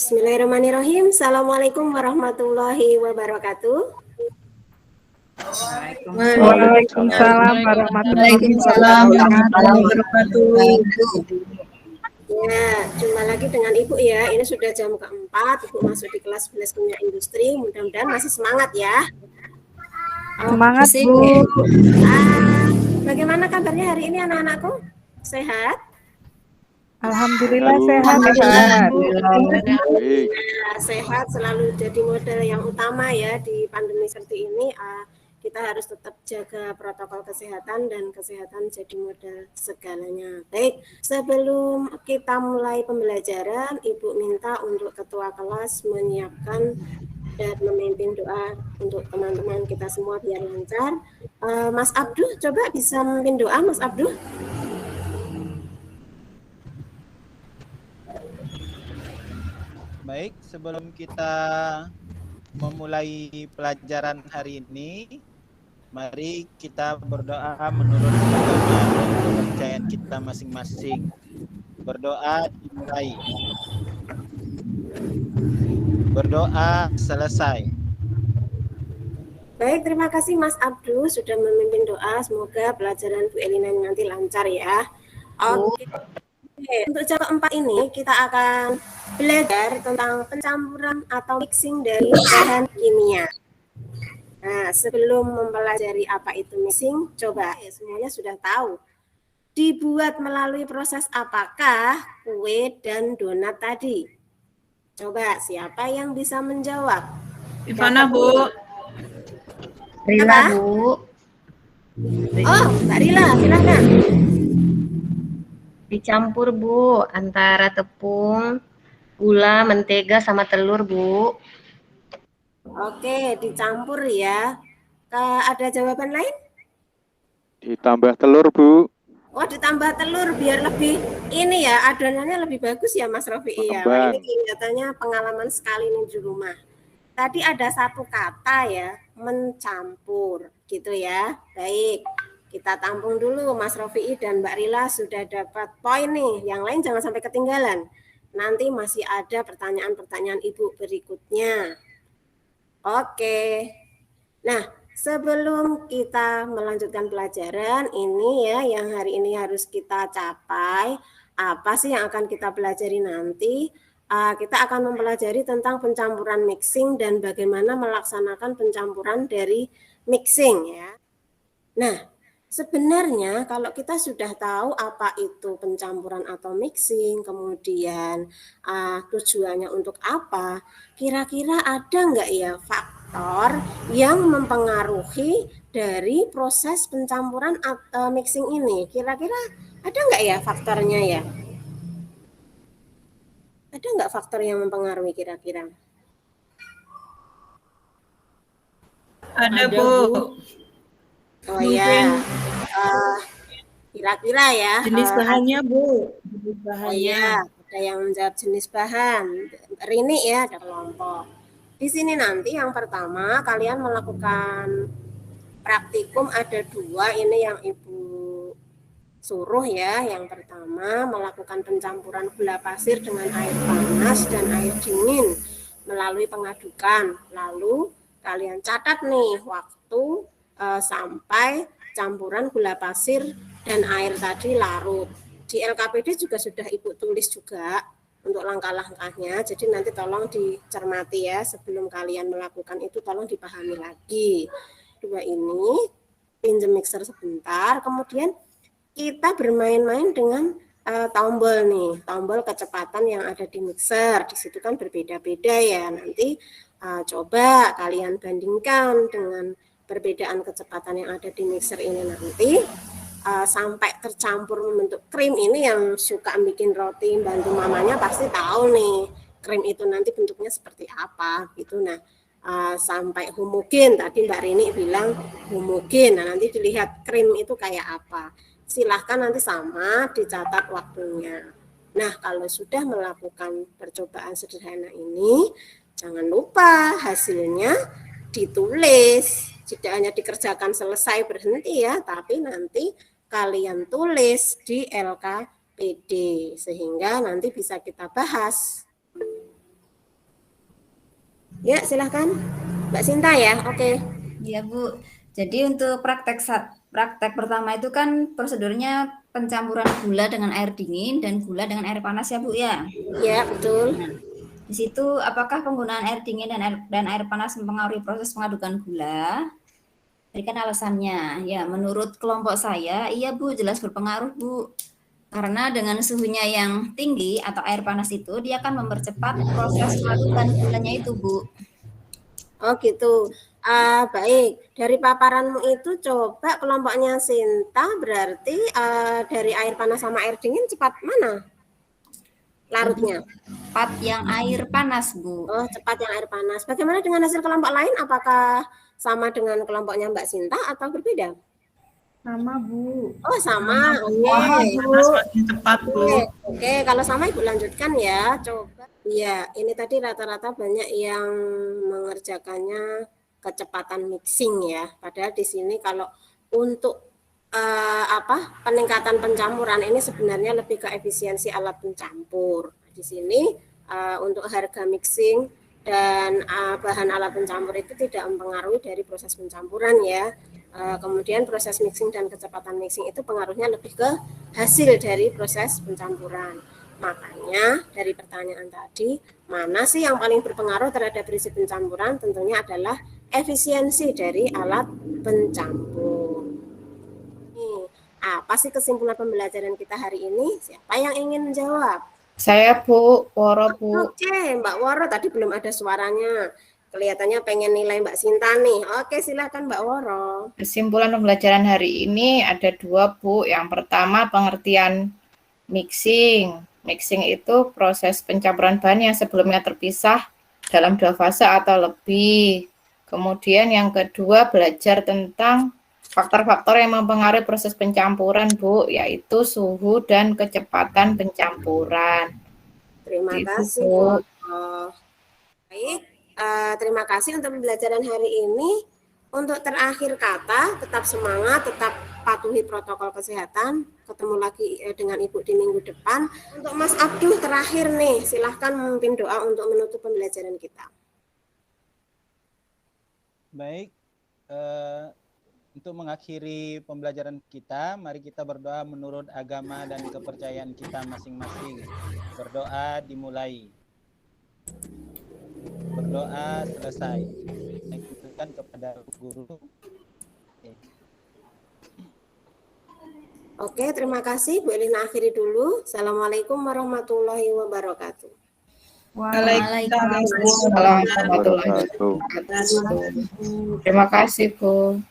Bismillahirrahmanirrahim. Assalamualaikum warahmatullahi wabarakatuh. Waalaikumsalam warahmatullahi wabarakatuh. Ya, jumpa lagi dengan Ibu ya. Ini sudah jam keempat. Ibu masuk di kelas 11 kimia industri. Mudah-mudahan masih semangat ya. Semangat, Bu. Bagaimana kabarnya hari ini anak-anakku? Sehat? Alhamdulillah sehat. Sehat selalu jadi modal yang utama ya di pandemi seperti ini. Kita harus tetap jaga protokol kesehatan dan kesehatan jadi modal segalanya. Baik, sebelum kita mulai pembelajaran, Ibu minta untuk ketua kelas menyiapkan dan memimpin doa untuk teman-teman kita semua biar lancar. Mas Abduh, coba bisa memimpin doa, Mas Abduh. Baik, sebelum kita memulai pelajaran hari ini, mari kita berdoa menurut agama dan kepercayaan kita masing-masing. Berdoa dimulai. Berdoa selesai. Baik, terima kasih Mas Abdul sudah memimpin doa. Semoga pelajaran Bu Elina nanti lancar ya. Oke. Untuk cara keempat ini kita akan belajar tentang pencampuran atau mixing dari bahan kimia. Nah, sebelum mempelajari apa itu mixing, coba ya semuanya sudah tahu. Dibuat melalui proses apakah kue dan donat tadi? Coba siapa yang bisa menjawab? Ivana, Bu. Rila, Bu. Oh, Mbak Rila, silakan. Dicampur, Bu, antara tepung, gula, mentega, sama telur, Bu. Oke, dicampur ya. Ada jawaban lain? Ditambah telur, Bu. Oh, ditambah telur biar lebih ini ya, adonannya lebih bagus ya, Mas Rofi'i ya. Wah, ini kelihatannya pengalaman sekali nih di rumah. Tadi ada satu kata ya, mencampur, gitu ya. Baik. Kita tampung dulu, Mas Rofi'i dan Mbak Rila sudah dapat poin nih. Yang lain jangan sampai ketinggalan. Nanti masih ada pertanyaan-pertanyaan Ibu berikutnya. Oke. Nah, sebelum kita melanjutkan pelajaran ini ya, yang hari ini harus kita capai. Apa sih yang akan kita pelajari nanti? Kita akan mempelajari tentang pencampuran mixing dan bagaimana melaksanakan pencampuran dari mixing ya. Nah, sebenarnya kalau kita sudah tahu apa itu pencampuran atau mixing, kemudian tujuannya untuk apa, kira-kira ada nggak ya faktor yang mempengaruhi dari proses pencampuran atau mixing ini? Kira-kira ada nggak ya faktornya ya? Ada nggak faktor yang mempengaruhi kira-kira? Ada, Bu. Oh ya, kira-kira ya. Jenis bahannya, Bu. Jenis Oh bahannya. ya, ada yang menjawab jenis bahan. Rini ya, ada kelompok. Di sini nanti yang pertama kalian melakukan praktikum ada dua, ini yang Ibu suruh ya. Yang pertama melakukan pencampuran gula pasir dengan air panas dan air dingin melalui pengadukan. Lalu kalian catat nih waktu sampai campuran gula pasir dan air tadi larut. Di LKPD juga sudah Ibu tulis juga untuk langkah-langkahnya. Jadi nanti tolong dicermati ya, sebelum kalian melakukan itu tolong dipahami lagi. Dua ini pinjam mixer sebentar, kemudian kita bermain-main dengan tombol nih, tombol kecepatan yang ada di mixer. Di situ kan berbeda-beda ya. Nanti coba kalian bandingkan dengan perbedaan kecepatan yang ada di mixer ini nanti sampai tercampur membentuk krim. Ini yang suka bikin roti bantu mamanya pasti tahu nih krim itu nanti bentuknya seperti apa gitu. Nah sampai homogen, tadi Mbak Rini bilang homogen. Nah nanti dilihat krim itu kayak apa. Silahkan nanti sama dicatat waktunya. Nah kalau sudah melakukan percobaan sederhana ini, jangan lupa hasilnya ditulis. Tidak hanya dikerjakan selesai berhenti ya, tapi nanti kalian tulis di LKPD sehingga nanti bisa kita bahas. Ya, silahkan. Mbak Sinta ya, oke. Iya Bu. Jadi untuk praktek pertama itu kan prosedurnya pencampuran gula dengan air dingin dan gula dengan air panas ya Bu ya. Ya, betul. Di situ apakah penggunaan air dingin dan air panas mempengaruhi proses pengadukan gula? Berikan alasannya. Ya, menurut kelompok saya, iya Bu, jelas berpengaruh Bu. Karena dengan suhunya yang tinggi atau air panas itu, dia akan mempercepat proses pengadukan gulanya itu Bu. Oh gitu. Baik, dari paparanmu itu coba kelompoknya Sinta berarti dari air panas sama air dingin cepat mana larutnya? Cepat yang air panas Bu. Oh, cepat yang air panas. Bagaimana dengan hasil kelompok lain? Apakah sama dengan kelompoknya Mbak Sinta atau berbeda? Sama Bu. Oh, sama. Oke. Panas makin cepat Bu. Oke, kalau sama Ibu lanjutkan ya. Coba. Iya, ini tadi rata-rata banyak yang mengerjakannya kecepatan mixing ya. Padahal di sini kalau untuk peningkatan pencampuran ini sebenarnya lebih ke efisiensi alat pencampur. Di sini untuk harga mixing dan bahan alat pencampur itu tidak mempengaruhi dari proses pencampuran ya. Kemudian proses mixing dan kecepatan mixing itu pengaruhnya lebih ke hasil dari proses pencampuran. Makanya dari pertanyaan tadi, mana sih yang paling berpengaruh terhadap prinsip pencampuran? Tentunya adalah efisiensi dari alat pencampur. Nih, apa sih kesimpulan pembelajaran kita hari ini? Siapa yang ingin menjawab? Saya Bu, Woro Bu. Oke, Mbak Woro tadi belum ada suaranya. Kelihatannya pengen nilai Mbak Sinta nih. Oke, silakan Mbak Woro. Kesimpulan pembelajaran hari ini ada 2 Bu. Yang pertama pengertian mixing. Mixing itu proses pencampuran bahan yang sebelumnya terpisah dalam 2 fase atau lebih. Kemudian yang kedua belajar tentang faktor-faktor yang mempengaruhi proses pencampuran Bu, yaitu suhu dan kecepatan pencampuran. Terima Itu, kasih Bu. Baik, terima kasih untuk pembelajaran hari ini. Untuk terakhir kata, tetap semangat, tetap patuhi protokol kesehatan. Ketemu lagi dengan Ibu di minggu depan. Untuk Mas Abdul terakhir nih, silahkan memimpin doa untuk menutup pembelajaran kita. Baik, untuk mengakhiri pembelajaran kita, mari kita berdoa menurut agama dan kepercayaan kita masing-masing. Berdoa dimulai. Berdoa selesai. Kita kepada guru. Oke, terima kasih. Bu Elina akhiri dulu. Assalamualaikum warahmatullahi wabarakatuh. Waalaikumsalam warahmatullahi wabarakatuh. Terima kasih Bu.